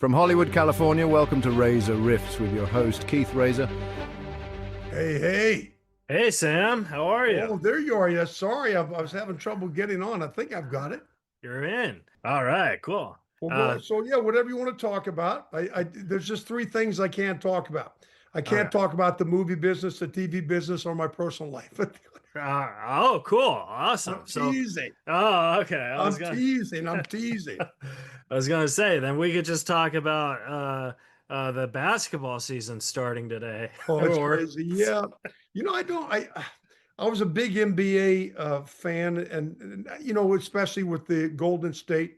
From Hollywood, California, welcome to Reza Rifts with your host, Keith Reza. Hey, hey. Hey, Sam, how are you? Oh, there you are. Yeah, sorry, I was having trouble getting on. I think I've got it. You're in. All right, cool. So yeah, whatever you want to talk about. There's just three things I can't talk about. I can't Okay. talk about the movie business, the TV business, or my personal life. Oh, cool. Awesome. I'm teasing. Okay. I'm teasing. I'm teasing. I was gonna say, then we could just talk about the basketball season starting today. Oh, it's Or crazy. Yeah. I was a big NBA fan, and especially with the Golden State.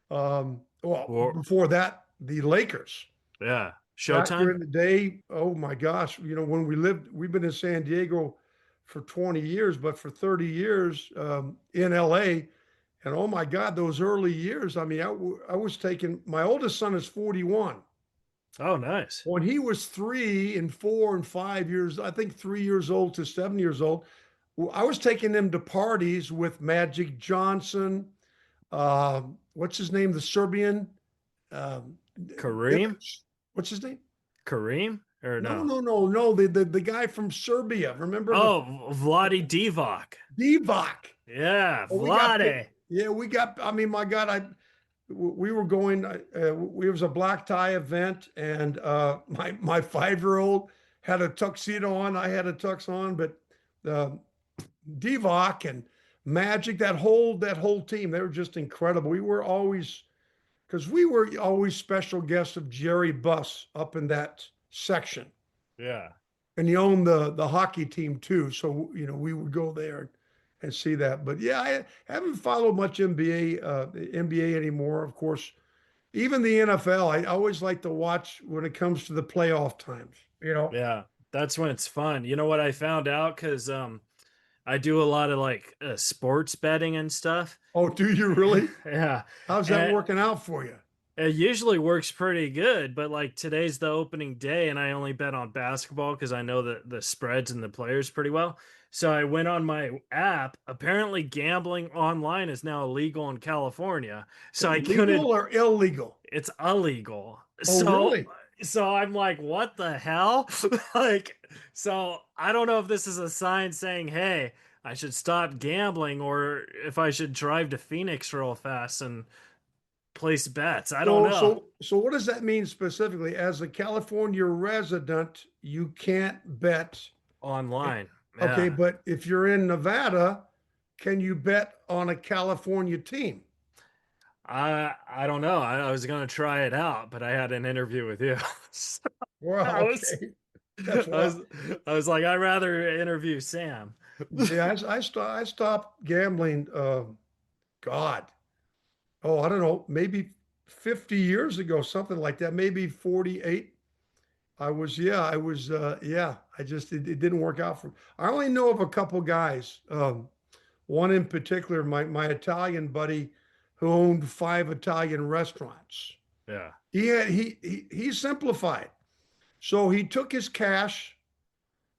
Well, or before that, the Lakers. yeah, Back Showtime. during the day, oh my gosh, when we've been in San Diego for 20 years, but for 30 years in LA. And oh my God, those early years, I mean, I was taking, my oldest son is 41. Oh, nice. When he was 3 and 4 and 5 years, I think 3 years old to 7 years old, I was taking them to parties with Magic Johnson. What's his name? The Serbian. Um, Kareem? What's his name? Kareem? Or No, no? no. The guy from Serbia. Remember? Oh, Vlade Divac. Divac. Yeah, Oh, Vlade. we got. I mean, my God, we were going. It was a black tie event, and my 5-year-old had a tuxedo on. I had a tux on, but Divac and Magic, that whole team, they were just incredible. We were always special guests of Jerry Buss up in that section. Yeah. And he owned the hockey team too. So, we would go there and see that. But yeah, I haven't followed much NBA anymore. Of course, even the NFL, I always like to watch when it comes to the playoff times, Yeah, that's when it's fun. You know what I found out? Because I do a lot of like sports betting and stuff. Oh, do you really? Yeah. How's that And working out for you? it usually works pretty good, but like today's the opening day and I only bet on basketball because I know the spreads and the players pretty well. So I went on my app. Apparently gambling online is now illegal in California. So I couldn't. Legal or illegal? It's illegal. Oh, really? So I'm like, what the hell? Like, so I don't know if this is a sign saying, hey, I should stop gambling, or if I should drive to Phoenix real fast and place bets. I don't So, know. so what does that mean specifically? As a California resident, you can't bet. Online. Okay, Yeah. but if you're in Nevada, can you bet on a California team? I don't know. I was gonna try it out, but I had an interview with you. So Well, I was okay. That's I why. was I was like, I'd rather interview Sam. Yeah, I stopped gambling. God, oh, I don't know, maybe 50 years ago, something like that, maybe 48. Yeah. It didn't work out for me. I only know of a couple guys. One in particular, my Italian buddy who owned 5 Italian restaurants. Yeah. He simplified. So he took his cash,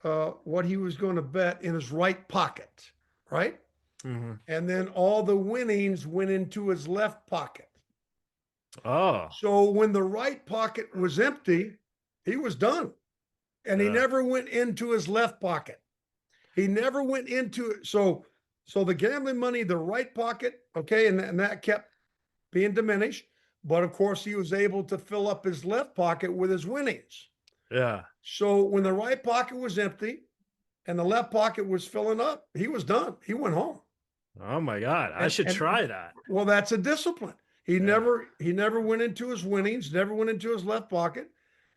what he was going to bet, in his right pocket, right? Hmm. And then all the winnings went into his left pocket. Oh. So when the right pocket was empty, he was done. And he Yeah. never went into his left pocket. He never went into it. So the gambling money, the right pocket, okay, and that kept being diminished. But of course, he was able to fill up his left pocket with his winnings. Yeah. So when the right pocket was empty and the left pocket was filling up, he was done. He went home. Oh my God. I And, should and try that. well, that's a discipline. He Yeah. never went into his winnings, never went into his left pocket.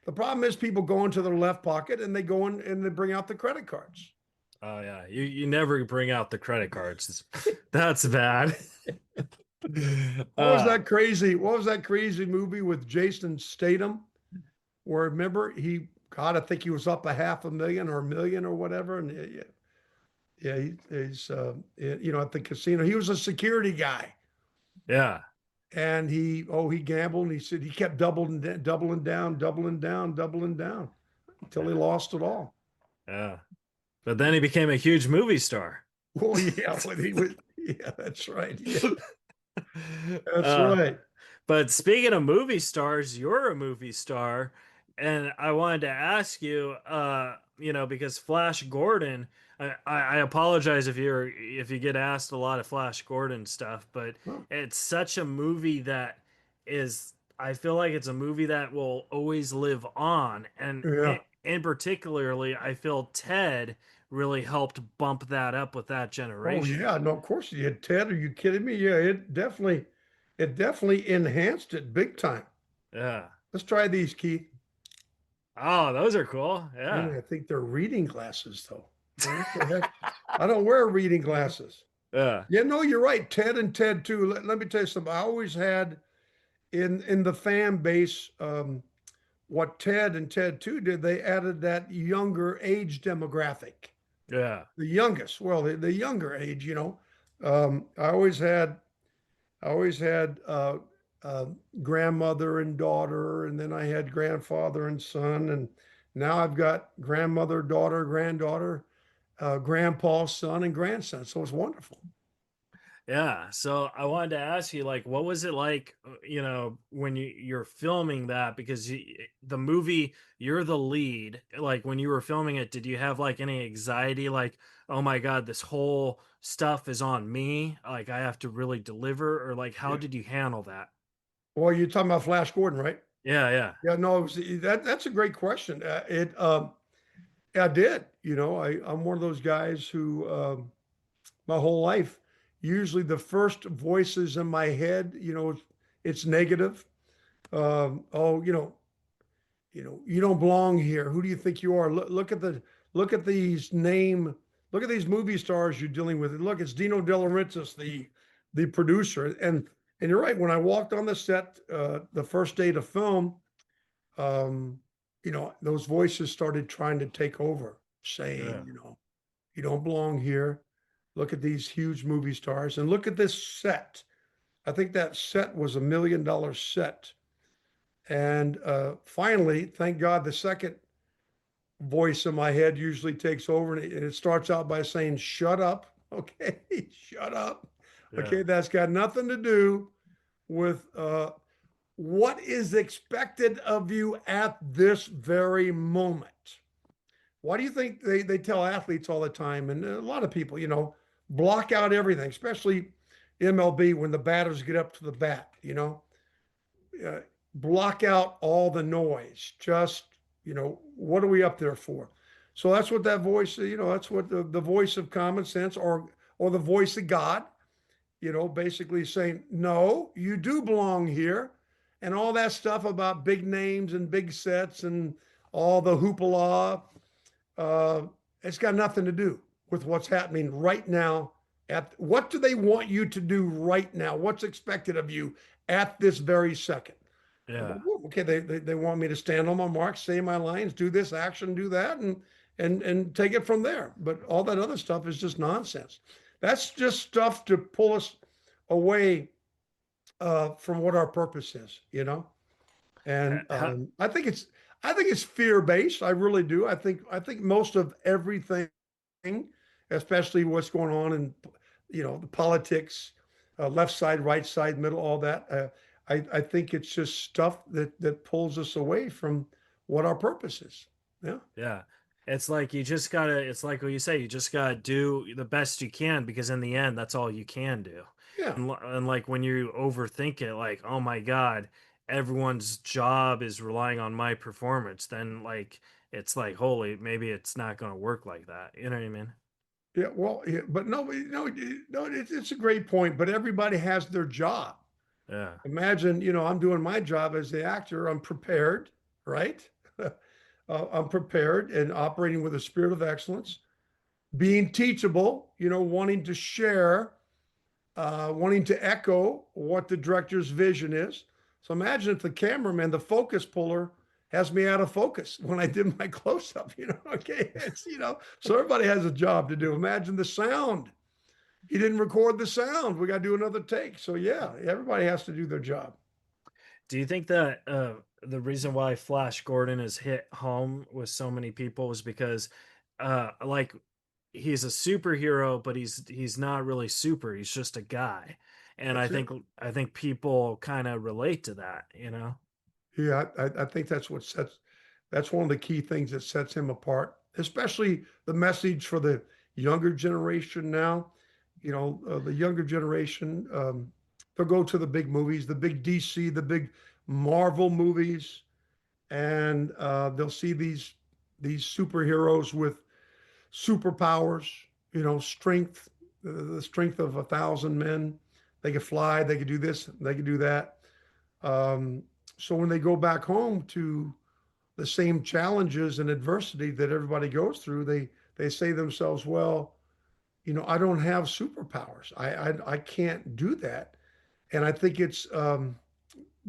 The problem is people go into their left pocket and they go in and they bring out the credit cards. Oh yeah. You never bring out the credit cards. That's bad. What was that crazy movie with Jason Statham? Where remember I think he was up a half a million or a million or whatever. And he's at the casino. He was a security guy. Yeah. And he gambled, and he said he kept doubling down until he lost it all. Yeah. But then he became a huge movie star. Well, yeah, when he was, yeah, that's right. Yeah. That's right. But speaking of movie stars, you're a movie star, and I wanted to ask you, because Flash Gordon, I apologize if you get asked a lot of Flash Gordon stuff, but Huh. it's such a movie that is, I feel like it's a movie that will always live on, and Yeah. in particularly, I feel Ted really helped bump that up with that Oh generation. yeah. No, of course you did, Ted. Are you kidding me? Yeah, it definitely enhanced it big time. Yeah. Let's try these, Keith. Oh, those are cool. Yeah, Yeah. I think they're reading glasses though. What the heck? I don't wear reading glasses. Yeah. Yeah, no, you're right. Ted and Ted too. Let me tell you something. I always had in the fan base, what Ted and Ted 2 did, they added that younger age demographic. Yeah. The youngest, well, the younger age, I always had uh, grandmother and daughter, and then I had grandfather and son, and now I've got grandmother, daughter, granddaughter, grandpa's son, and grandson. So it's wonderful. Yeah. So I wanted to ask you, like, what was it like, when you're filming that? Because the movie, you're the lead. Like, when you were filming it, did you have like any anxiety? Like, oh my God, this whole stuff is on me. Like, I have to really deliver, or like, how Yeah. did you handle that? Well, you're talking about Flash Gordon, right? Yeah. Yeah. Yeah, no, that's a great question. I did. I'm one of those guys who my whole life, usually the first voices in my head, it's negative. Oh, you don't belong here. Who do you think you are? Look at look at these movie stars you're dealing with. Look, it's Dino De Laurentiis, the producer. And you're right. When I walked on the set, the first day to film, um, those voices started trying to take over, saying, Yeah. you don't belong here. Look at these huge movie stars and look at this set. I think that set was $1 million set. And finally, thank God, the second voice in my head usually takes over, and it starts out by saying, "Shut up." Okay, shut up. Yeah. Okay, that's got nothing to do with what is expected of you at this very moment. Why do you think they tell athletes all the time, and a lot of people, block out everything, especially MLB when the batters get up to the bat, uh, block out all the noise. Just, what are we up there for? So that's what that voice, that's what the voice of common sense or the voice of God, basically saying, no, you do belong here. And all that stuff about big names and big sets and all the hoopla, uh, it's got nothing to do with what's happening right now. At what do they want you to do right now? What's expected of you at this very second? I go, Yeah. "Whoa, okay, they want me to stand on my mark, say my lines, do this action, do that, and take it from there. But all that other stuff is just nonsense. That's just stuff to pull us away from what our purpose is, And How, I think it's fear based. I really do. I think most of everything, especially what's going on in the politics, left side, right side, middle, all that. I think it's just stuff that pulls us away from what our purpose is. Yeah, Yeah. It's like it's like what you say, you just gotta do the best you can because in the end, that's all you can do. yeah, And like when you overthink it, like, oh my God, everyone's job is relying on my performance, then like it's like, holy, maybe it's not gonna work like that. You know what I mean? yeah. Well, yeah, but no, no, no. It's a great point. But everybody has their job. Yeah. Imagine, I'm doing my job as the actor. I'm prepared, right? I'm prepared and operating with a spirit of excellence, being teachable, wanting to share, wanting to echo what the director's vision is. So imagine if the cameraman, the focus puller, has me out of focus when I did my close up, okay. So everybody has a job to do. Imagine the sound. He didn't record the sound. We got to do another take. So yeah, everybody has to do their job. Do you think that the reason why Flash Gordon has hit home with so many people is because like he's a superhero, but he's not really super. He's just a guy. And That's it. I think people kind of relate to that, you know. Yeah, I think that's one of the key things that sets him apart, especially the message for the younger generation now. The younger generation, they'll go to the big movies, the big DC, the big Marvel movies, and they'll see these superheroes with superpowers, strength, the strength of 1,000 men. They could fly, they could do this, they could do that. Um, so when they go back home to the same challenges and adversity that everybody goes through, they say to themselves, well, I don't have superpowers. I can't do that. And I think it's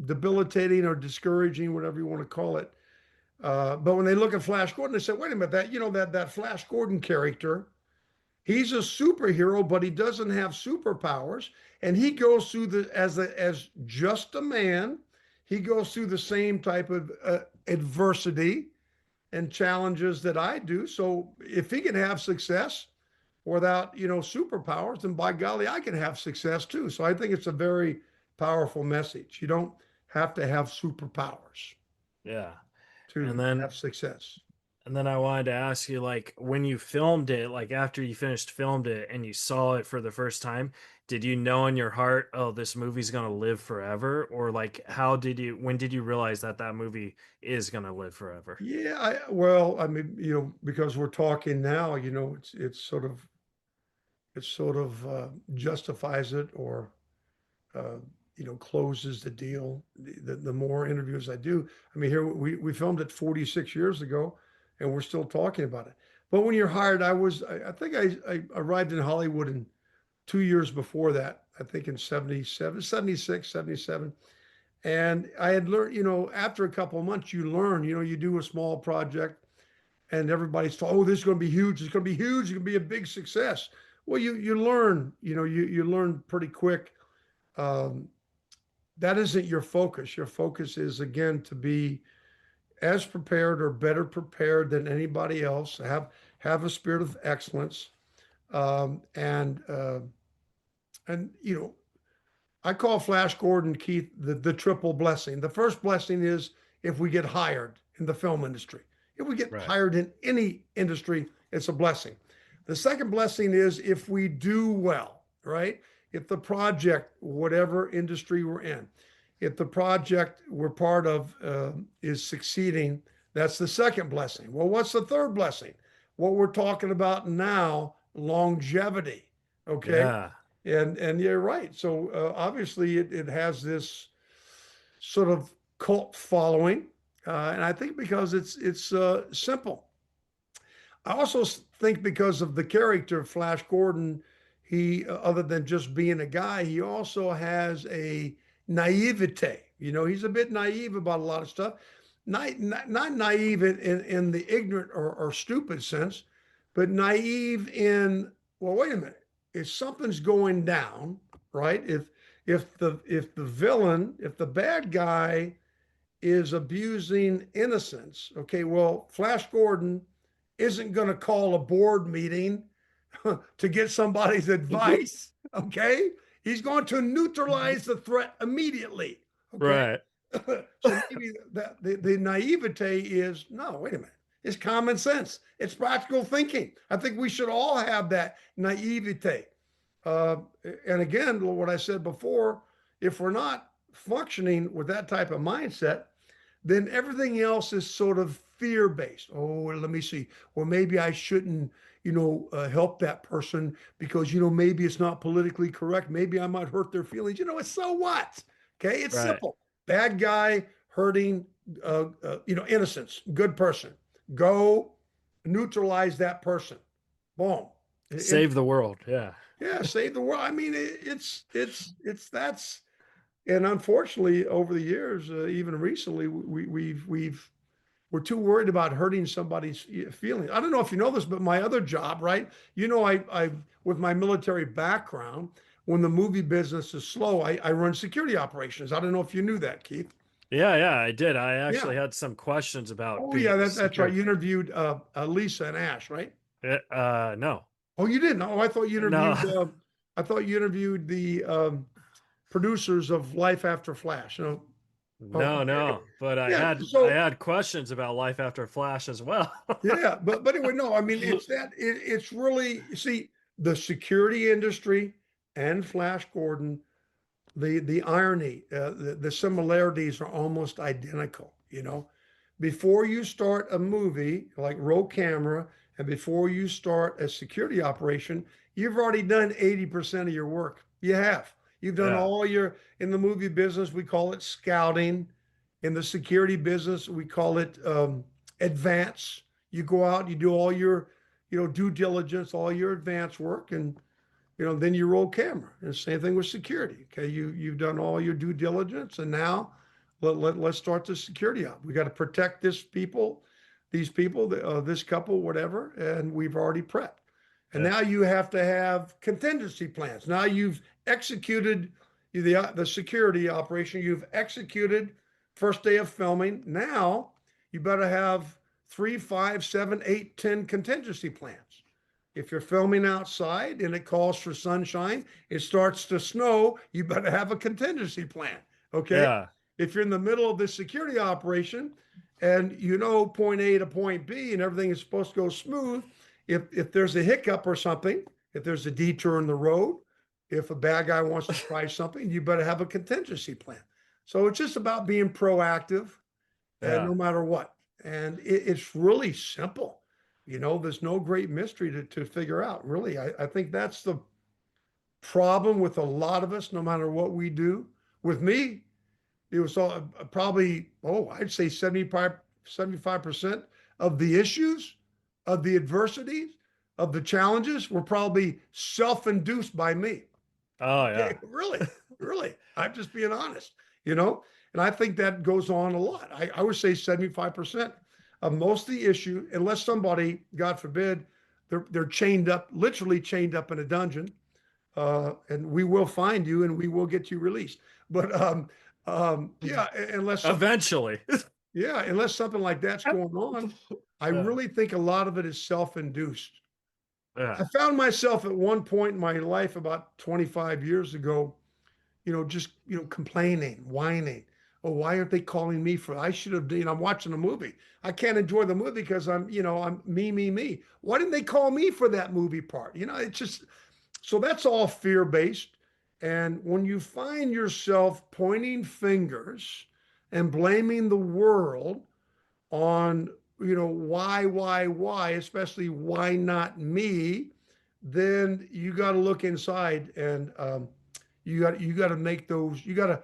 debilitating or discouraging, whatever you want to call it. But when they look at Flash Gordon, they say, wait a minute, that Flash Gordon character, he's a superhero, but he doesn't have superpowers, and he goes through as just a man. He goes through the same type of adversity and challenges that I do. So if he can have success without superpowers, then by golly, I can have success too. So I think it's a very powerful message. You don't have to have superpowers Yeah. to And then have success. And then I wanted to ask you, like, when you filmed it, like after you finished filmed it and you saw it for the first time, did you know in your heart, oh, this movie's gonna live forever? Or like, when did you realize that that movie is gonna live forever? Yeah, well, I mean, because we're talking now, it sort of justifies it, or uh, closes the deal. The more interviews I do, I mean, here we filmed it 46 years ago, and we're still talking about it. But when you're hired, I think I arrived in Hollywood in 2 years before that. I think in 77, 76, 77. And I had learned, after a couple of months, you learn, you do a small project, and everybody's told, oh, this is going to be huge. It's going to be huge. It's going to be a big success. Well, you learn, you learn pretty quick. Um, that isn't your focus. Your focus is, again, to be as prepared or better prepared than anybody else. Have a spirit of excellence, and I call Flash Gordon, Keith, the triple blessing. The first blessing is if we get hired in the film industry. If we get Right. hired in any industry, it's a blessing. The second blessing is if we do well, right? If the project, whatever industry we're in, if the project we're part of is succeeding, that's the second blessing. Well, what's the third blessing? What we're talking about now, longevity. Okay. Yeah. And you're right. So obviously it has this sort of cult following, and I think because it's simple. I also think because of the character of Flash Gordon, he other than just being a guy, he also has a naivete. He's a bit naive about a lot of stuff. Not naive in the ignorant or stupid sense, but naive in, well, wait a minute. If something's going down, right? If the villain, if the bad guy is abusing innocence, okay, well, Flash Gordon isn't going to call a board meeting to get somebody's advice, okay? He's going to neutralize the threat immediately, okay? Right. So maybe the naivete is, no, wait a minute. It's common sense. It's practical thinking. I think we should all have that naivete. And again, what I said before, if we're not functioning with that type of mindset, then everything else is sort of fear-based. Oh, well, let me see. Well, maybe I shouldn't, help that person because, maybe it's not politically correct. Maybe I might hurt their feelings. It's so what? Okay, it's Right. simple. Bad guy hurting, innocence. Good person. Go neutralize that person. Boom. Save the world. Yeah. Yeah, save the world. I mean, it's that's, and unfortunately, over the years, even recently, we're too worried about hurting somebody's feelings. I don't know if you know this, but my other job, right? I with my military background, when the movie business is slow, I run security operations. I don't know if you knew that, Keith. Yeah, I did. I Yeah. actually had some questions about Oh being yeah, a that's right. security. You interviewed Lisa and Ash, right? No. Oh, you didn't? Oh, I thought you No. interviewed. I thought you interviewed the producers of Life After Flash. Oh, No, but I yeah. had I So had questions about Life After Flash as well. yeah, but anyway, no, I mean it's really, you see, the security industry and Flash Gordon, the irony, the similarities are almost identical. Before you start a movie, like roll camera, and before you start a security operation, you've already done 80% of your work. You have. You've done Yeah, all your, in the movie business, we call it scouting. In the security business, we call it advance. You go out, you do all your, due diligence, all your advance work, and then you roll camera. And same thing with security. Okay, you've done all your due diligence, and now let's start the security up. We got to protect these people, this couple, whatever, and we've already prepped. And yeah, now you have to have contingency plans. Now you've executed the security operation. You've executed first day of filming. Now you better have 3, 5, 7, 8, 10 contingency plans. If you're filming outside and it calls for sunshine, it starts to snow, you better have a contingency plan. Okay. yeah, If you're in the middle of this security operation and point A to point B and everything is supposed to go smooth, if there's a hiccup or something, if there's a detour in the road, if a bad guy wants to try something, you better have a contingency plan. So it's just about being proactive, and yeah. no matter what. And it's really simple. There's no great mystery to figure out. Really, I think that's the problem with a lot of us, no matter what we do. With me, it was all, probably, I'd say 75% of the issues, of the adversities, of the challenges were probably self-induced by me. Oh Okay, yeah, really, really. I'm just being honest, and I think that goes on a lot. I would say 75% of most of the issue, unless somebody, God forbid, they're chained up, literally chained up in a dungeon, and we will find you and we will get you released. But yeah, unless something, eventually. yeah, unless something like that's going on, I Yeah, really think a lot of it is self-induced. yeah. I found myself at one point in my life about 25 years ago, just, complaining, whining. Oh, why aren't they calling me for, I should have, I'm watching a movie. I can't enjoy the movie because I'm me. Why didn't they call me for that movie part? It's just, so that's all fear-based. And when you find yourself pointing fingers and blaming the world on, why, especially why not me, then you got to look inside, and you got to make those, you got to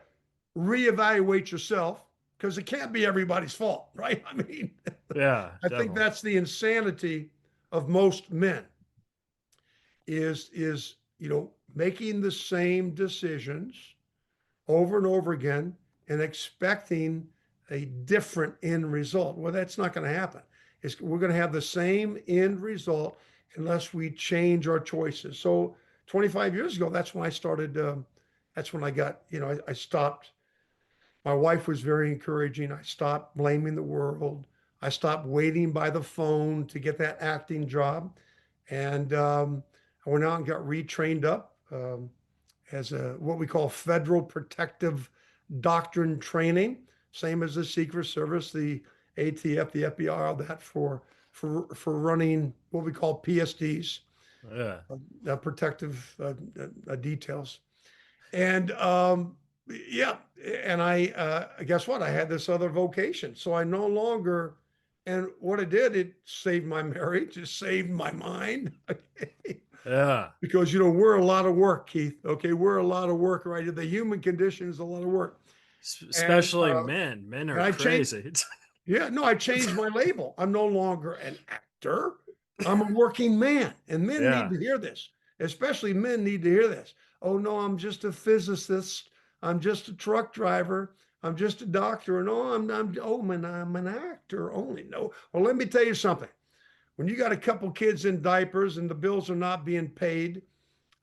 reevaluate yourself, because it can't be everybody's fault, right? I mean, Yeah, I think definitely. that's the insanity of most men, is making the same decisions over and over again and expecting a different end result. Well, that's not going to happen. We're going to have the same end result unless we change our choices. So 25 years ago, that's when I started. That's when I got, I stopped. My wife was very encouraging. I stopped blaming the world. I stopped waiting by the phone to get that acting job. And I went out and got retrained up as what we call federal protective doctrine training, same as the Secret Service, the ATF, the FBI, all that, for running what we call PSDs, Yeah. protective details. And yeah, and I guess what? I had this other vocation, so I no longer. And what it did, it saved my marriage, it saved my mind. Okay. Yeah. Because we're a lot of work, Keith. Okay, we're a lot of work, right? The human condition is a lot of work. And Especially men. Men are I changed. crazy. Yeah, no, I changed my label. I'm no longer an actor. I'm a working man, and men need Yeah. to hear this. Especially men need to hear this. Oh no, I'm just a physicist. I'm just a truck driver. I'm just a doctor. No, I'm an actor only. No. Well, let me tell you something. When you got a couple kids in diapers and the bills are not being paid,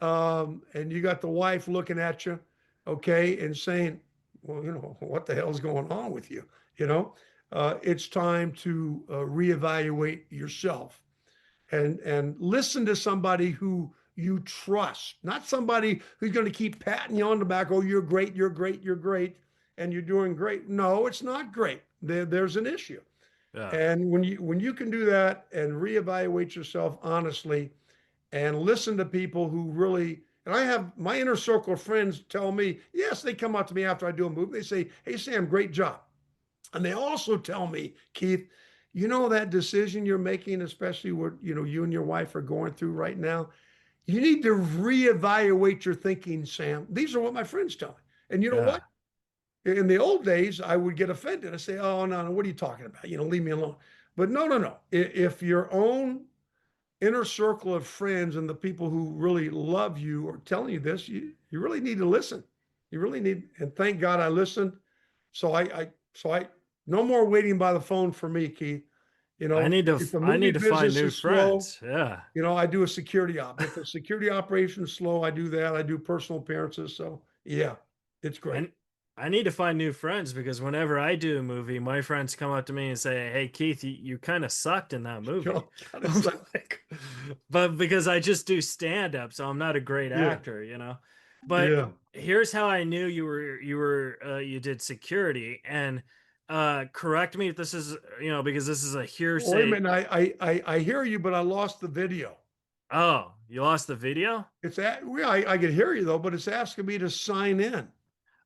and you got the wife looking at you, okay, and saying, well, what the hell's going on with you? It's time to reevaluate yourself and listen to somebody who you trust, not somebody who's going to keep patting you on the back. Oh, you're great, you're great, you're great, and you're doing great. No, it's not great. There's an issue. Yeah. And when you can do that and reevaluate yourself honestly and listen to people who really, and I have my inner circle of friends tell me, yes, they come up to me after I do a movie. They say, "Hey, Sam, great job." And they also tell me, Keith, you know, that decision you're making, especially what, you know, you and your wife are going through right now, you need to reevaluate your thinking, Sam. These are what my friends tell me. And you know Yeah. what? In the old days, I would get offended. I say, "Oh, no, no, what are you talking about? You know, leave me alone." But no, no, no. If your own inner circle of friends and the people who really love you are telling you this, you really need to listen. You really need, and thank God I listened. So I no more waiting by the phone for me, Keith. You know, if the I movie need to find business new is slow, friends. Yeah. you know, I do a security op. If the security operation is slow, I do that. I do personal appearances. So yeah, it's great. And I need to find new friends because whenever I do a movie, my friends come up to me and say, "Hey Keith, you kind of sucked in that You movie." know, kind of I'm like, like, but because I just do stand up, so I'm not a great yeah, actor, you know. But yeah. here's how I knew you did security. And correct me if this is, because this is a Well, wait a hearsay. minute. I hear you, but I lost the video. Oh, you lost the video? Well, I could hear you though, but it's asking me to sign in.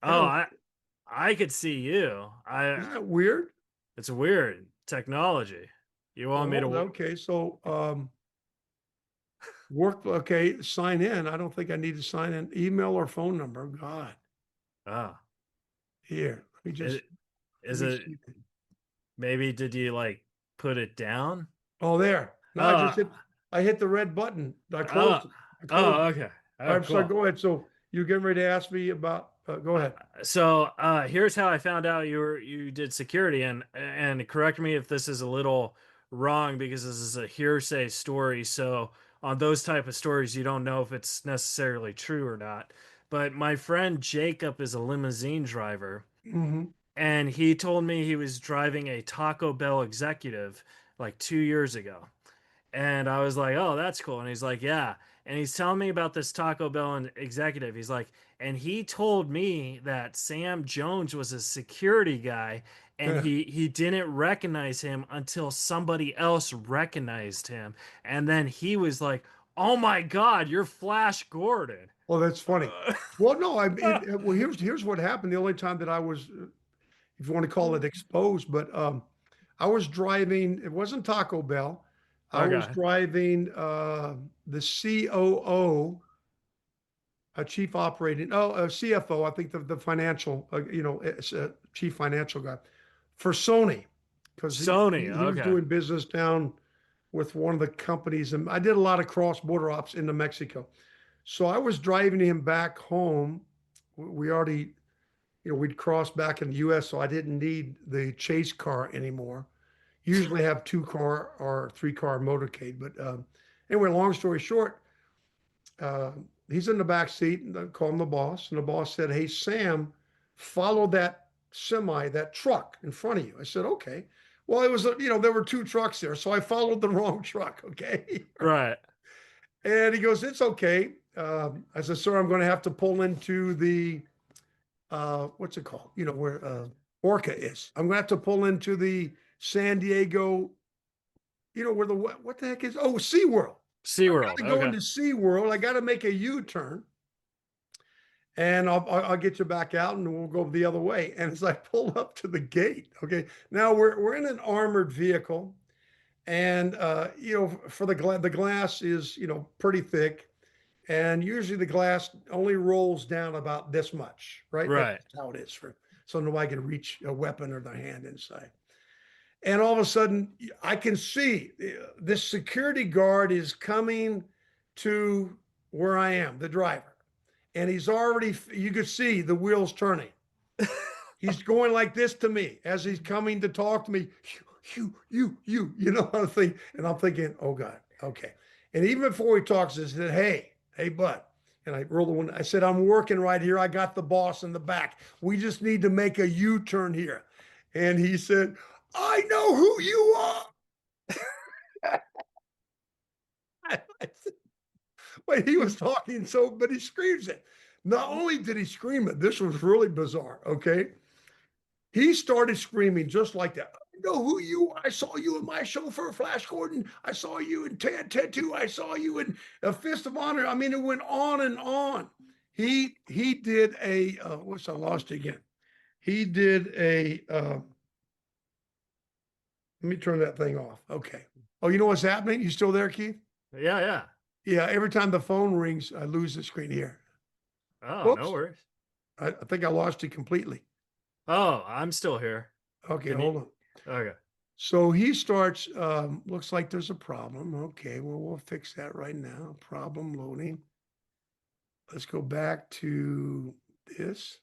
I Oh, don't. I could see you. Isn't that weird? It's weird technology. You Well, want me to? okay. So work. Okay, sign in. I don't think I need to sign in. Email or phone number. God, Oh, here. is, Let is me it see. maybe did you like put it down? Oh, there. No, I just Oh, hit. I hit the red button. I oh, closed it. I closed oh, it. okay. All Oh, right. So cool. go ahead. So you getting ready to ask me about? Go ahead. So here's how I found out you did security, and correct me if this is a little wrong because this is a hearsay story. So on those type of stories, you don't know if it's necessarily true or not. But my friend Jacob is a limousine driver, Hmm. and he told me he was driving a Taco Bell executive like 2 years ago. And I was like, "Oh, that's cool." And he's like, "Yeah." And he's telling me about this Taco Bell executive. He's like, and he told me that Sam Jones was a security guy, and Yeah. he didn't recognize him until somebody else recognized him. And then he was like, "Oh my God, you're Flash Gordon." Well, that's funny. Uh, Well, no. Well, here's what happened. The only time that I was, if you want to call it exposed, but I was driving. It wasn't Taco Bell. I was okay. driving the COO, a chief operating, a CFO. I think the financial, it's a chief financial guy for Sony, because Sony. he was Okay. doing business down with one of the companies, and I did a lot of cross border ops into Mexico. So I was driving him back home. We already, we'd crossed back in the U.S., so I didn't need the chase car anymore. Usually have 2 car or 3 car motorcade. But anyway, long story short, uh, he's in the back seat and I call him the boss. And the boss said, "Hey, Sam, follow that semi, that truck in front of you." I said, "Okay." Well, it was, there were 2 trucks there. So I followed the wrong truck. Okay. Right. And he goes, "It's okay." I said, "Sir, I'm going to have to pull into the, what's it called? Where Orca is. I'm going to have to pull into the San Diego, where what the heck is, oh, SeaWorld. I got SeaWorld. to go Okay. into SeaWorld. I got to make a U-turn and I'll get you back out and we'll go the other way." And as I pull up to the gate, okay, now we're in an armored vehicle. And, for the glass is, pretty thick. And usually the glass only rolls down about this much, right? That's Right. how it is so nobody can reach a weapon or their hand inside. And all of a sudden, I can see this security guard is coming to where I am, the driver, and he's already. You could see the wheels turning. He's going like this to me as he's coming to talk to me. You know what I'm thinking? And I'm thinking, oh God, okay. And even before he talks, I said, hey, bud. And I rolled the window. I said, "I'm working right here. I got the boss in the back. We just need to make a U-turn here." And he said, "I know who you are." I said, Wait, he was talking so, but he screams it. Not only did he scream it, this was really bizarre. Okay. He started screaming just like that. I know who you are. I saw you in my chauffeur, Flash Gordon. I saw you in Tattoo. I saw you in a Fist of Honor. I mean, it went on and on. He did a what's I lost again. He did a let me turn that thing off. Okay. Oh, you know what's happening? You still there, Keith? Yeah, yeah. Yeah, every time the phone rings, I lose the screen here. Oh, no Whoops. worries. I think I lost it completely. Oh, I'm still here. Okay, Can hold on. Okay. So he starts, looks like there's a problem. Okay, well, we'll fix that right now. Problem loading. Let's go back to this.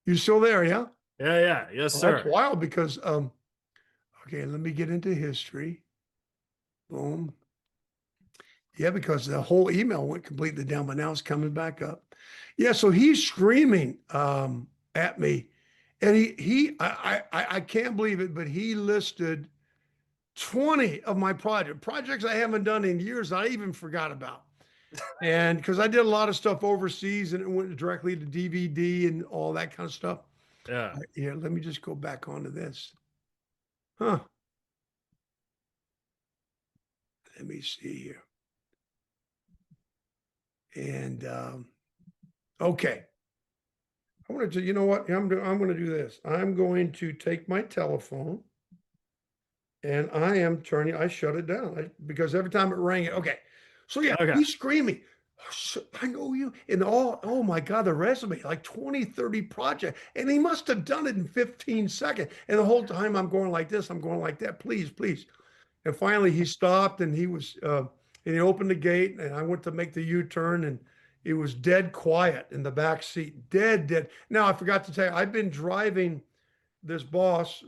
You still there, yeah? Yeah, yeah. Yes, Well, sir. that's wild because, okay, let me get into history. Boom. Yeah, because the whole email went completely down, but now it's coming back up. Yeah, so he's screaming at me, and I can't believe it, but he listed 20 of my projects I haven't done in years. I even forgot about, and because I did a lot of stuff overseas, and it went directly to DVD and all that kind of stuff. Yeah. Yeah, let me just go back onto this. Huh? Let me see here. And okay. I want to, you know what? I'm going to do this. I'm going to take my telephone and I am turning, I shut it down because every time it rang, okay. So yeah, Okay. he's screaming, I know you. And oh my God, the resume, like 20, 30 projects. And he must have done it in 15 seconds. And the whole time I'm going like this, I'm going like that, please, please. And finally he stopped and he was, and he opened the gate and I went to make the U-turn and it was dead quiet in the back seat, dead, dead. Now I forgot to tell you, I've been driving this boss,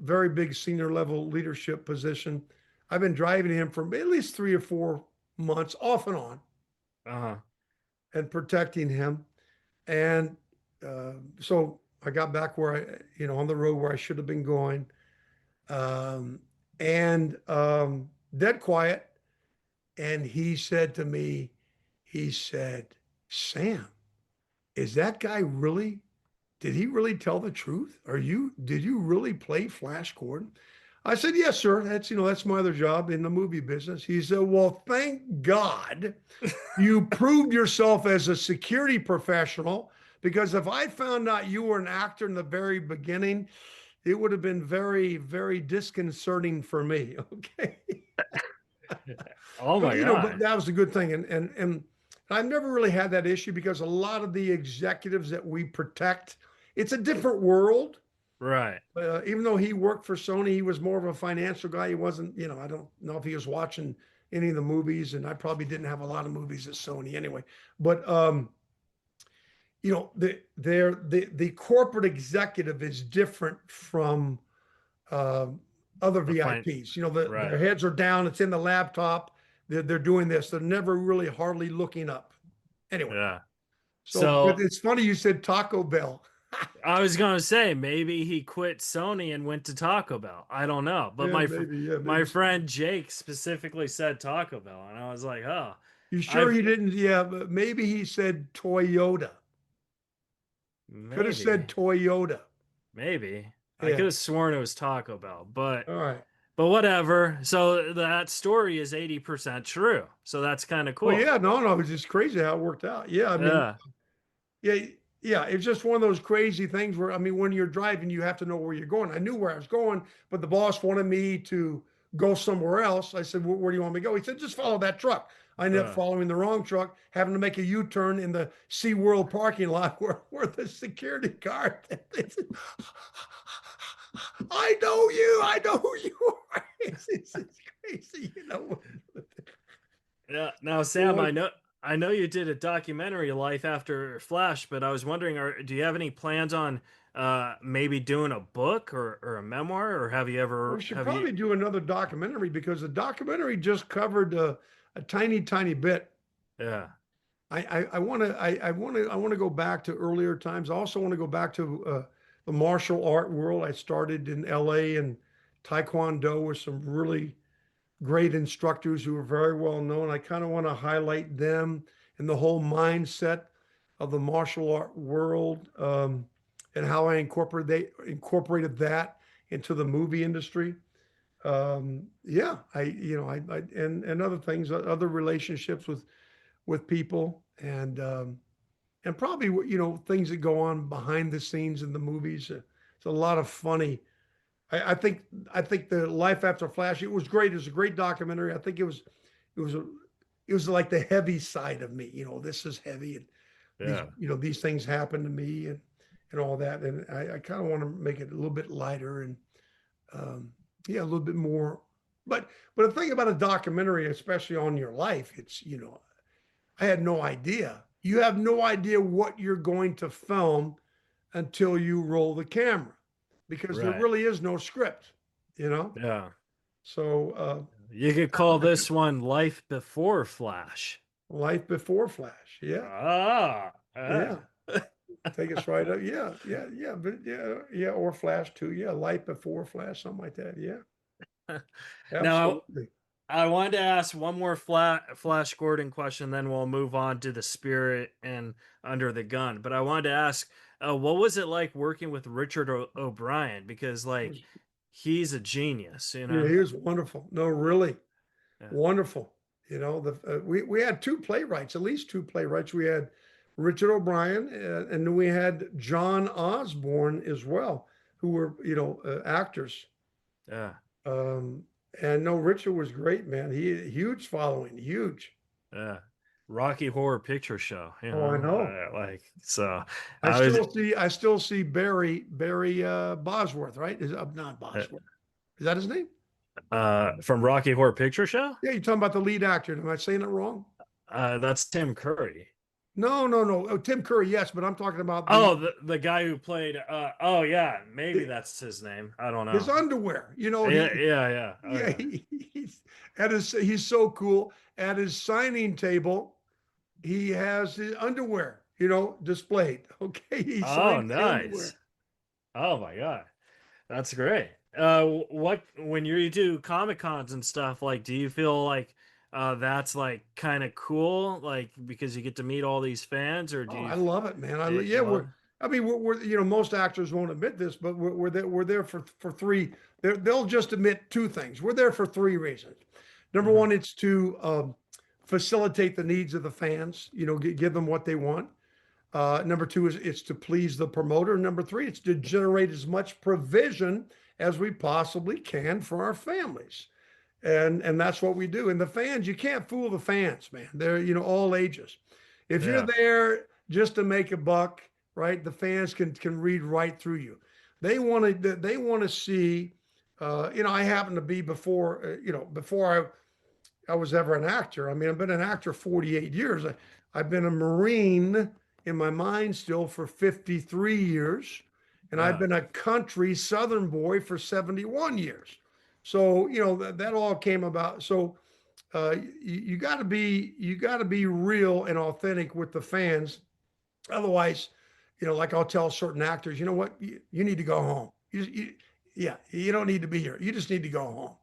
very big senior level leadership position. I've been driving him for at least 3 or 4 months off and on Uh-huh. and protecting him. And so I got back where on the road where I should have been going. Um, and dead quiet. And he said to me, he said, Sam, is that guy really, did he really tell the truth? Did you really play Flash Gordon? I said, yes, sir. That's my other job in the movie business. He said, well, thank God you proved yourself as a security professional, because if I found out you were an actor in the very beginning, it would have been very, very disconcerting for me. Okay. Oh But my but God. that was a good thing. And I've never really had that issue because a lot of the executives that we protect, it's a different world. Right. Even though he worked for Sony, he was more of a financial guy. He wasn't, I don't know if he was watching any of the movies, and I probably didn't have a lot of movies at Sony anyway. But the corporate executive is different from other The fine. VIPs. Their Right. heads are down. It's in the laptop. They're doing this. They're never really hardly looking up. Anyway, Yeah. so but So it's funny you said Taco Bell. I was gonna say maybe he quit Sony and went to Taco Bell. I don't know, but Yeah, maybe. Yeah, my maybe. friend Jake specifically said Taco Bell, and I was like, oh, You sure I've he didn't? Yeah, but maybe he said Toyota. Could have said maybe Toyota. maybe I could Yeah. have sworn it was Taco Bell, All right. but whatever. So that story is 80% true. So that's kind of Well, cool. yeah, no, it's just crazy how it worked out. Yeah, I mean, Yeah. yeah, yeah, it's just one of those crazy things where, I mean, when you're driving, you have to know where you're going. I knew where I was going, but the boss wanted me to go somewhere else. I said, where do you want me to go? He said, just follow that truck. I ended up Uh, following the wrong truck, having to make a U-turn in the SeaWorld parking lot where the security guard, I know who you are. It's crazy, yeah. Now, Sam, Boy, I know you did a documentary life after Flash, but I was wondering, do you have any plans on maybe doing a book or a memoir, or we should have you? probably do another documentary because the documentary just covered a tiny, tiny bit. Yeah. I want to I want to go back to earlier times. I also want to go back to the martial art world. I started in LA and Taekwondo with some really great instructors who are very well known. I kind of want to highlight them and the whole mindset of the martial art world, and how I incorporated that into the movie industry. Yeah, and other things, other relationships with people, and probably things that go on behind the scenes in the movies. It's a lot of funny. I think the Life After Flash, it was great. It was a great documentary. I think it was a it was like the heavy side of me. This is heavy, and these Yeah. these things happen to me, and all that. And I kind of want to make it a little bit lighter, and yeah, a little bit more. But the thing about a documentary, especially on your life, it's I had no idea. You have no idea what you're going to film until you roll the camera, because there Right. really is no script, you know? Yeah. So, You could call this one Life Before Flash. Life Before Flash. Yeah. Ah. Yeah. Take us right up. Yeah. Yeah. Yeah. But yeah. Or Flash too. Yeah. Life Before Flash, something like that. Yeah. Now, Absolutely. I wanted to ask one more Flash Gordon question, then we'll move on to the Spirit and Under the Gun. But I wanted to ask, what was it like working with Richard O'Brien? Because like he's a genius, you Yeah, know? he was wonderful. No, really Yeah. wonderful. We had two playwrights, at least two playwrights. We had Richard O'Brien, and then we had John Osborne as well, who were actors. Yeah. Um, and no, Richard was great, man. He huge following, huge. Yeah. Rocky Horror Picture Show, Oh, I know. like so. I I was still see Barry Bosworth, right? Is not Bosworth. Is that his name? from Rocky Horror Picture Show. Yeah, you're talking about the lead actor. Am I saying it wrong? That's Tim Curry. No, no, no. Oh, Tim Curry, yes, but I'm talking about Oh, the guy who played. Oh yeah, maybe that's his name. I don't know. his underwear. Yeah, yeah. Oh, Yeah, yeah. he's so cool. At his signing table, he has his underwear, displayed. Okay, he Oh, signs the underwear. nice. Oh my god, that's great. What when you do Comic Cons and stuff, like, do you feel like that's like kind of cool, like because you get to meet all these fans, or do Oh, you? I love it, man. You love it? I mean, most actors won't admit this, but we're there for three. They'll just admit two things. We're there for three reasons. Number Mhm. one, it's to facilitate the needs of the fans. Give them what they want. Number two is it's to please the promoter. Number three, it's to generate as much provision as we possibly can for our families. And that's what we do. And the fans, you can't fool the fans, man. They're, all ages. If you're Yeah. there just to make a buck, right? The fans can read right through you. They want to see, I happen to be before I was ever an actor. I mean, I've been an actor 48 years. I've been a Marine in my mind still for 53 years. And I've Yeah. been a country Southern boy for 71 years. So, that all came about. So you got to be real and authentic with the fans. Otherwise, like I'll tell certain actors, you know what, you need to go home. Yeah, you don't need to be here. You just need to go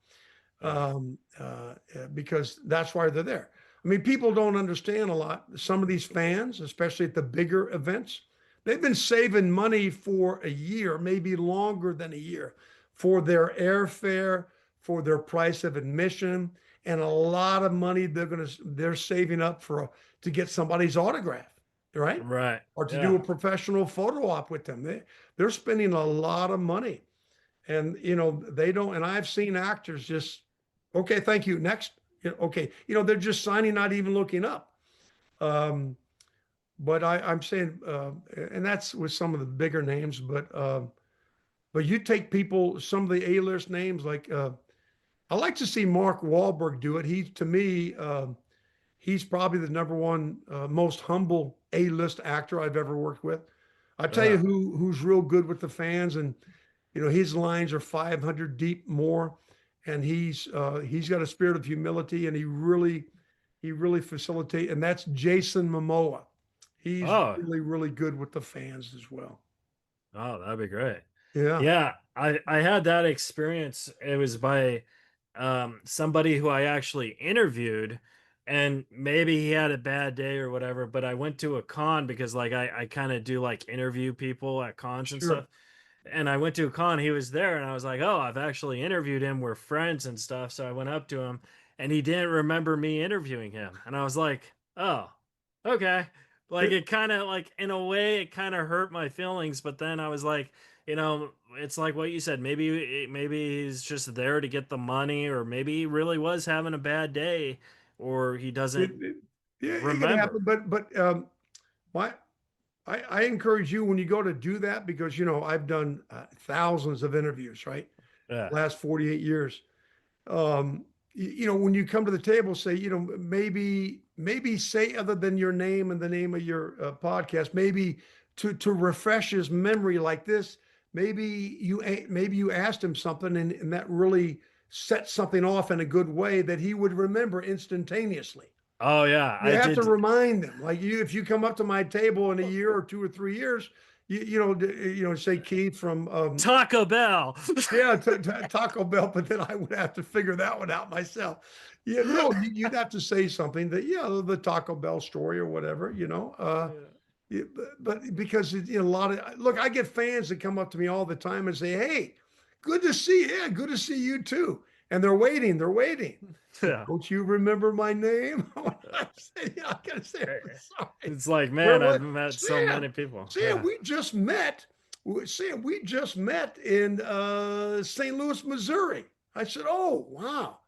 home, Yeah. because that's why they're there. I mean, people don't understand a lot. Some of these fans, especially at the bigger events, they've been saving money for a year, maybe longer than a year, for their airfare, for their price of admission, and a lot of money they're saving up to get somebody's autograph, right? Right. Or to do Yeah. a professional photo op with them. They're spending a lot of money, and they don't. And I've seen actors just, okay, thank you, next. Okay, they're just signing, not even looking up. But I'm saying, and that's with some of the bigger names, but you take people, some of the A-list names, like I like to see Mark Wahlberg do it. To me, he's probably the number one most humble A-list actor I've ever worked with. I tell you Yeah. who's real good with the fans, and his lines are 500 deep more, and he's got a spirit of humility, and he really facilitate, and that's Jason Momoa. He's Oh. really, really good with the fans as well. Oh, that'd be great. Yeah. Yeah, I had that experience. It was by somebody who I actually interviewed, and maybe he had a bad day or whatever, but I went to a con because like I kind of do like interview people at cons and Sure. stuff. And I went to a con, he was there, and I was like, oh, I've actually interviewed him. We're friends and stuff. So I went up to him, and he didn't remember me interviewing him. And I was like, oh, okay. Like it kind of like in a way it kind of hurt my feelings, but then I was like, it's like what you said. Maybe he's just there to get the money, or maybe he really was having a bad day, or he It, doesn't it, yeah, it can remember. happen, but my I encourage you when you go to do that because I've done thousands of interviews, right? Yeah. Last 48 years. When you come to the table, say, maybe say other than your name and the name of your podcast, maybe to refresh his memory like this. Maybe you asked him something and that really set something off in a good way that he would remember instantaneously. Oh yeah, You I have to did. remind them, like if you come up to my table in a year or 2 or 3 years, say Keith from Taco Bell. yeah, Taco Bell, but then I would have to figure that one out myself. Yeah, no, you'd have to say something that, the Taco Bell story or whatever. But because a lot of look, I get fans that come up to me all the time and say, "Hey, good to see you. Yeah, good to see you too." And they're waiting. They're waiting. Yeah. Don't you remember my name? I say, yeah, I gotta say, I'm sorry. It's like, Where man, I've what? met so Sam, many people. Sam, Yeah. we just met. Sam, we just met in St. Louis, Missouri. I said, oh, wow.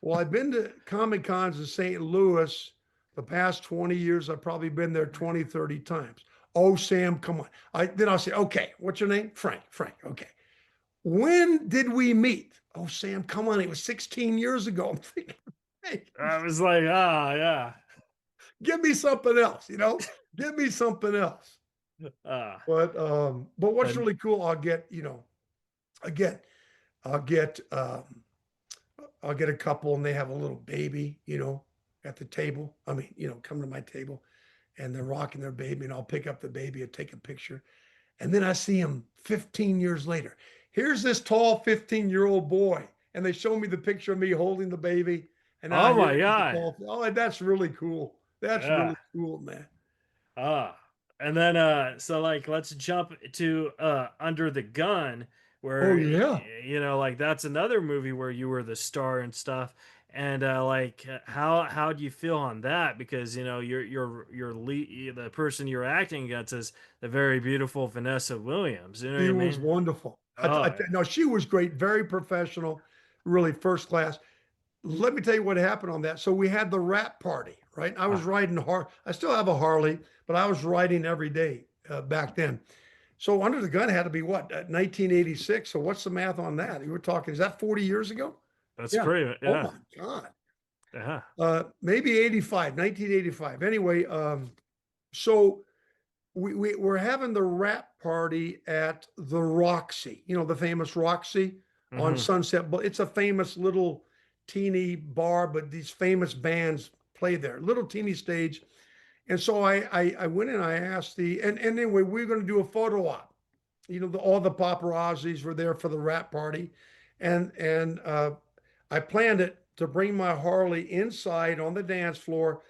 Well, I've been to Comic Cons in St. Louis the past 20 years. I've probably been there 20, 30 times. Oh, Sam, come on. Then I'll say, okay, what's your name? Frank. Frank. Okay. When did we meet? Oh, Sam, come on. It was 16 years ago. I'm thinking, hey, I was like, ah, yeah. give me something else, give me something else. Ah, But what's and really cool, again, I'll get I'll get a couple and they have a little baby, at the table. I mean, come to my table and they're rocking their baby and I'll pick up the baby and take a picture. And then I see him 15 years later. Here's this tall 15-year-old boy. And they show me the picture of me holding the baby. And now oh here my he is, the God. tall. Oh, that's really cool. That's Yeah. really cool, man. Ah. And then so like let's jump to Under the Gun, Oh, where yeah. like that's another movie where you were the star and stuff. And how do you feel on that? Because your lead, the person you're acting against is the very beautiful Vanessa Williams. You know what She I was mean? wonderful. Oh No, she was great, very professional, really first class. Let me tell you what happened on that. So we had the rap party, right? I was yeah. riding I still have a Harley, but I was riding every day back then. So Under the Gun had to be what, 1986. So what's the math on that? You were talking, is that 40 years ago? That's Yeah. pretty. Oh Yeah. my God. Yeah. Maybe 85, 1985. Anyway, so we're having the rap party at the Roxy, the famous Roxy on Hmm. Sunset. But it's a famous little teeny bar, but these famous bands play there, little teeny stage. And so I went in, I asked and anyway, we are going to do a photo op. All the paparazzis were there for the rap party. And I planned it to bring my Harley inside on the dance floor.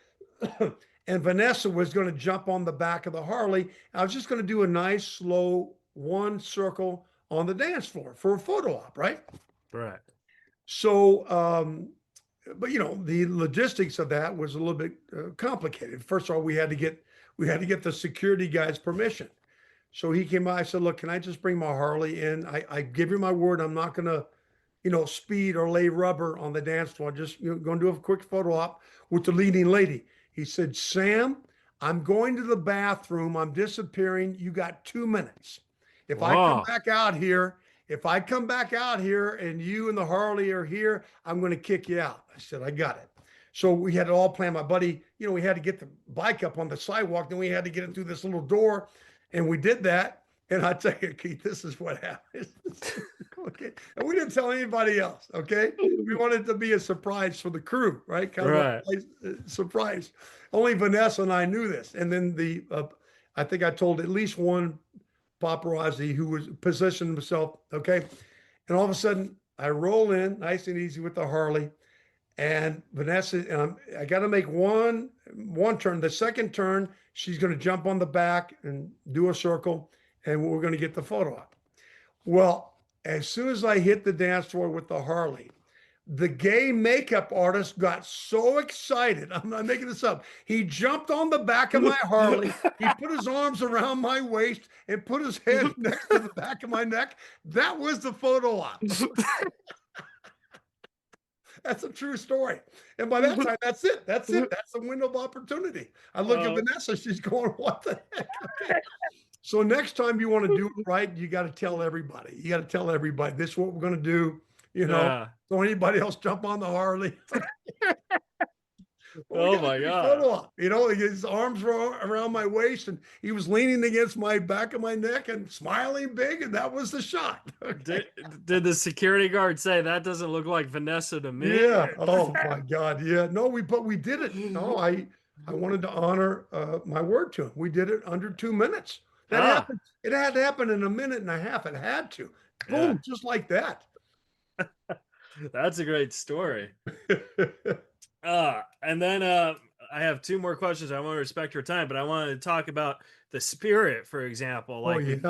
And Vanessa was going to jump on the back of the Harley. I was just going to do a nice, slow one circle on the dance floor for a photo op, right? Right. So, but the logistics of that was a little bit complicated. First of all, we had to get the security guy's permission. So he came by. I said, "Look, can I just bring my Harley in? I give you my word, I'm not going to, speed or lay rubber on the dance floor. Just going to do a quick photo op with the leading lady." He said, "Sam, I'm going to the bathroom. I'm disappearing. You got 2 minutes. If I come Wow. back out here, and you and the Harley are here, I'm going to kick you out." I said, "I got it." So we had it all planned. My buddy, we had to get the bike up on the sidewalk. Then we had to get it through this little door. And we did that. And I tell you, Keith, this is what happened. Okay. And we didn't tell anybody else. Okay. We wanted it to be a surprise for the crew, right? Kind Right. of a surprise. Only Vanessa and I knew this. And then I think I told at least one paparazzi who was positioned himself. Okay. And all of a sudden, I roll in nice and easy with the Harley, and Vanessa, and I got to make one turn. The second turn, she's going to jump on the back and do a circle, and we're going to get the photo up. Well, as soon as I hit the dance floor with the Harley, the gay makeup artist got so excited. I'm not making this up. He jumped on the back of my Harley. He put his arms around my waist and put his head next to the back of my neck. That was the photo op. That's a true story. And by that time, that's it. That's it. That's the window of opportunity. I look at Vanessa. She's going, what the heck? Okay. So next time you want to do it right, you got to tell everybody. You got to tell everybody, this is what we're going to do. You know, don't anybody else jump on the Harley. Oh my God. Photo op. You know, his arms were around my waist and he was leaning against my back of my neck and smiling big. And that was the shot. Okay. Did the security guard say that doesn't look like Vanessa to me? Yeah. Oh my God. Yeah. No, but we did it. No, I wanted to honor my word to him. We did it under 2 minutes. That happened. It had to happen in a minute and a half. It had to. Boom, just like that. That's a great story. And then I have 2 more questions. I want to respect your time, but I wanted to talk about the spirit, for example. Like,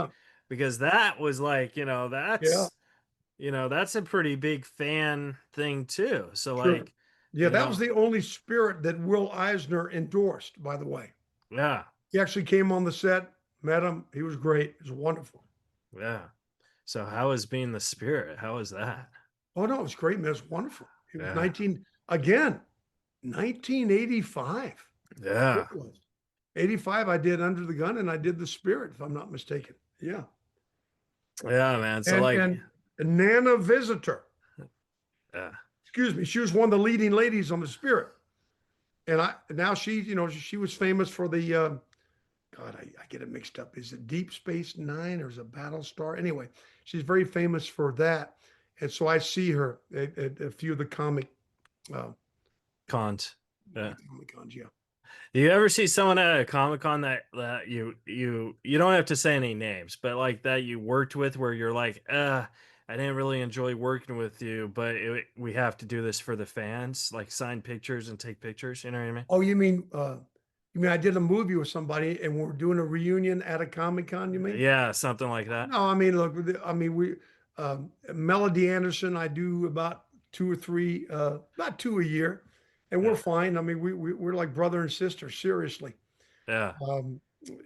because that was like, that's a pretty big fan thing too. So like, that was the only spirit that Will Eisner endorsed, by the way. Yeah. He actually came on the set, met him. He was great. It was wonderful. Yeah. So how was being the spirit? How was that? Oh no, it was great, man. It was wonderful. It was 1985. Yeah. 85, I did Under the Gun and I did The Spirit, if I'm not mistaken. Yeah. Yeah, man. So and Nana Visitor. Yeah. Excuse me. She was one of the leading ladies on The Spirit. And now she, she was famous for the, God, I get it mixed up. Is it Deep Space Nine or is it Battlestar? Anyway, she's very famous for that. And so I see her at a few of the comic cons. Yeah. Comic cons, yeah. Do you ever see someone at a Comic-Con that you don't have to say any names, but like that you worked with where you're like, I didn't really enjoy working with you, but we have to do this for the fans, like sign pictures and take pictures. You know what I mean? Oh, you mean I did a movie with somebody and we're doing a reunion at a Comic-Con, you mean? Yeah, something like that. No, I mean, look, we Melody Anderson, I do about 2 or 3, about 2 a year, and we're fine. I mean, we're like brother and sister, seriously. Yeah.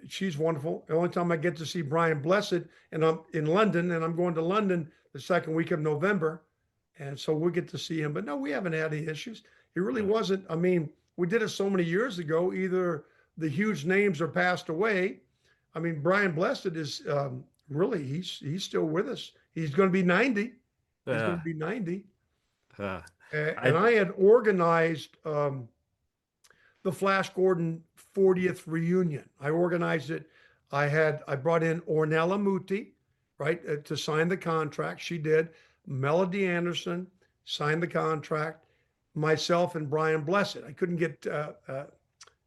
She's wonderful. The only time I get to see Brian Blessed, and I'm in London, and I'm going to London the second week of November, and so we'll get to see him. But no, we haven't had any issues. It really wasn't. I mean, we did it so many years ago. Either the huge names are passed away. I mean, Brian Blessed is really he's still with us. He's going to be 90. He's going to be 90. And I had organized the Flash Gordon 40th reunion. I organized it. I brought in Ornella Muti, right, to sign the contract. She did. Melody Anderson signed the contract. Myself and Brian Blessed. I couldn't get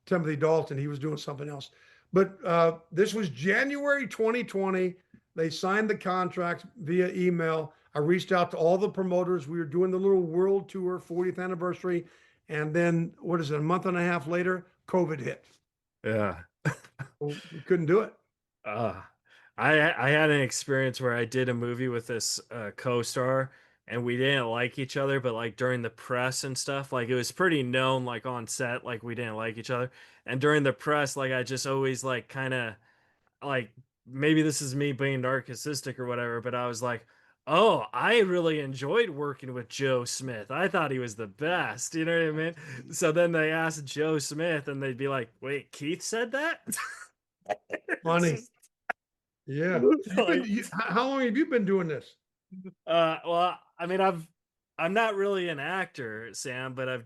Timothy Dalton. He was doing something else. But this was January 2020. They signed the contract via email. I reached out to all the promoters. We were doing the little world tour, 40th anniversary. And then, a month and a half later, COVID hit. Yeah. We couldn't do it. I had an experience where I did a movie with this co-star and we didn't like each other, but like during the press and stuff, like it was pretty known, like on set, like we didn't like each other. And during the press, like I just always like kind of like, maybe this is me being narcissistic or whatever, but I was like, oh, I really enjoyed working with Joe Smith. I thought he was the best. You know what I mean? So then they asked Joe Smith and they'd be like, wait, Keith said that? Funny. Yeah. How long have you been doing this? Well, I mean, I'm not really an actor, Sam, but I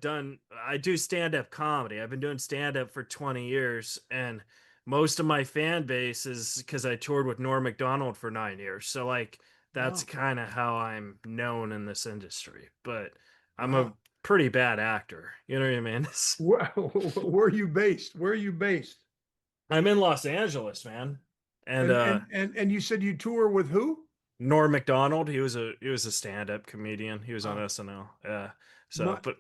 do stand-up comedy. I've been doing stand-up for 20 years, and most of my fan base is because I toured with Norm Macdonald for 9 years. So like that's kind of how I'm known in this industry. But I'm a pretty bad actor. You know what I mean? Where are you based? Where are you based? I'm in Los Angeles, man. And you said you tour with who? Norm Macdonald, he was a stand-up comedian. He was on Uh, SNL. Yeah. So, my but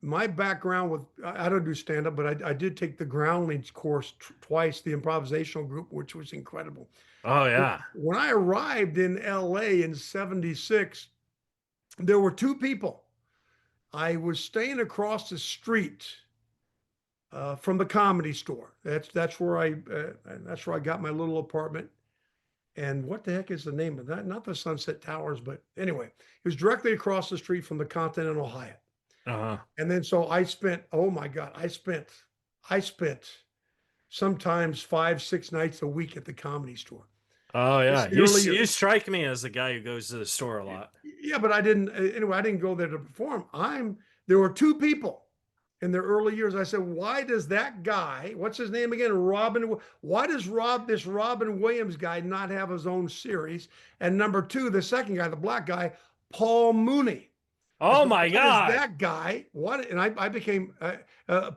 my background with I don't do stand up, but I did take the Groundlings course twice, the improvisational group, which was incredible. oh yeah. When I arrived in LA in '76, there were two people. I was staying across the street from the Comedy Store. That's where I got my little apartment. And what the heck is the name of that? Not the Sunset Towers, but anyway, it was directly across the street from the Continental Hyatt. Uh-huh. And then so I spent, oh my God, I spent sometimes 5, 6 nights a week at the Comedy Store. Oh It's yeah. the early years. You strike me as the guy who goes to the store a lot. Yeah, but I didn't, anyway, I didn't go there to perform. There were two people in their early years. I said, why does that guy, what's his name again? Why does this Robin Williams guy not have his own series? And number two, the second guy, the black guy, Paul Mooney. I Oh said, my what God. is that guy? What? And I became,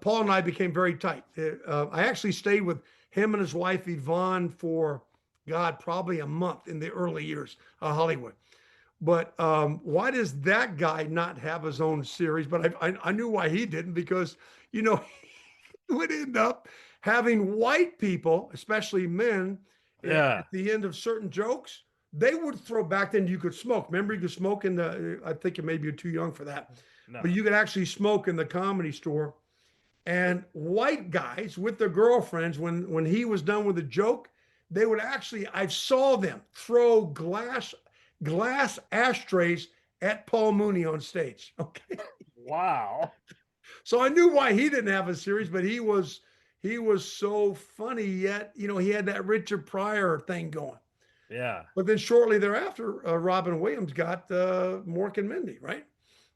Paul and I became very tight. I actually stayed with him and his wife, Yvonne, for God, probably a month in the early years of Hollywood. But why does that guy not have his own series? But I knew why he didn't, because, he would end up having white people, especially men, Yeah. at the end of certain jokes. They would throw back then. You could smoke. Remember, you could smoke in the. I think maybe you're too young for that, No. but you could actually smoke in the Comedy Store. And white guys with their girlfriends, when he was done with a joke, they would actually. I saw them throw glass ashtrays at Paul Mooney on stage. Okay. Wow. So I knew why he didn't have a series, but he was so funny, yet he had that Richard Pryor thing going. Yeah. But then shortly thereafter, Robin Williams got Mork and Mindy, right?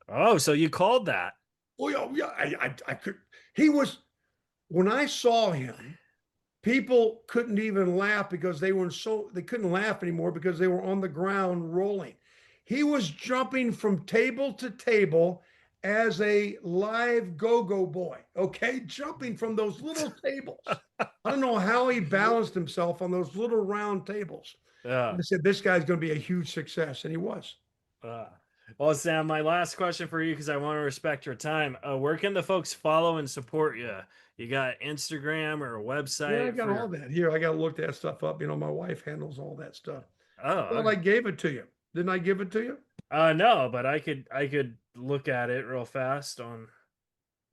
Oh, so you called that? Oh yeah. I could. He was, when I saw him, people couldn't even laugh because they couldn't laugh anymore because they were on the ground rolling. He was jumping from table to table as a live go-go boy, okay? Jumping from those little tables. I don't know how he balanced himself on those little round tables. Yeah. I said, this guy's going to be a huge success, and he was. Well, Sam, my last question for you, because I want to respect your time. Where can the folks follow and support you? You got Instagram or a website? Yeah, I got all that here. I got to look that stuff up. My wife handles all that stuff. Oh, well, I gave it to you. Didn't I give it to you? No, but I could look at it real fast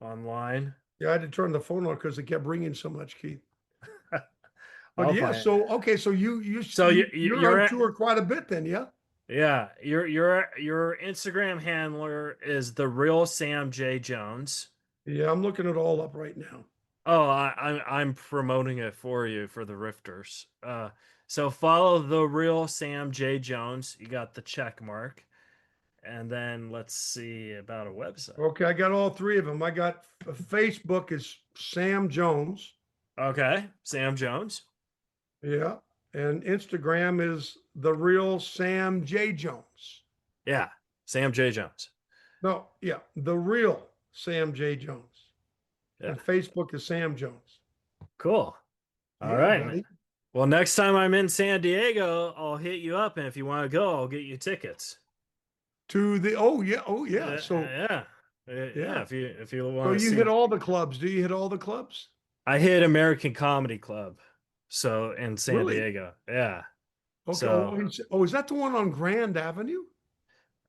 online. Yeah, I had to turn the phone on because it kept ringing so much, Keith. I'll But yeah, find- so okay, so you're you're on tour quite a bit then, yeah? Yeah, your Instagram handler is the real Sam J. Jones. Yeah, I'm looking it all up right now. Oh, I'm promoting it for you for the Rifters. So follow the real Sam J. Jones. You got the check mark. And then let's see about a website. Okay, I got all three of them. I got Facebook is Sam Jones. Okay, Sam Jones. Yeah. And Instagram is the real Sam J. Jones. Yeah, Sam J. Jones. No, yeah, the real Sam J. Jones. Yeah. And Facebook is Sam Jones. Cool. All Yeah, right. buddy. Well, next time I'm in San Diego, I'll hit you up, and if you want to go, I'll get you tickets. To the oh yeah. So yeah. If you want. so you see. hit all the clubs. Do you hit all the clubs? I hit American Comedy Club, so in San Really? Diego. Yeah. Okay. So, is that the one on Grand Avenue?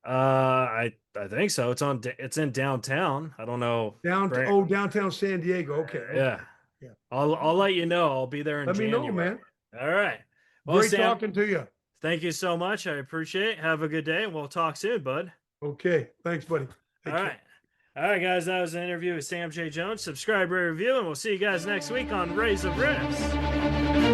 I think so. It's in downtown. I don't know. Downtown San Diego. Okay. Yeah. Yeah. I'll let you know. I'll be there in Let me January. know, man. All right. Well, Great Sam, talking to you. thank you so much. I appreciate it. Have a good day. We'll talk soon, bud. Okay. Thanks, buddy. Take All care. right. All right, guys. That was an interview with Sam J. Jones. Subscribe, rate, review, and we'll see you guys next week on Reza Rifts.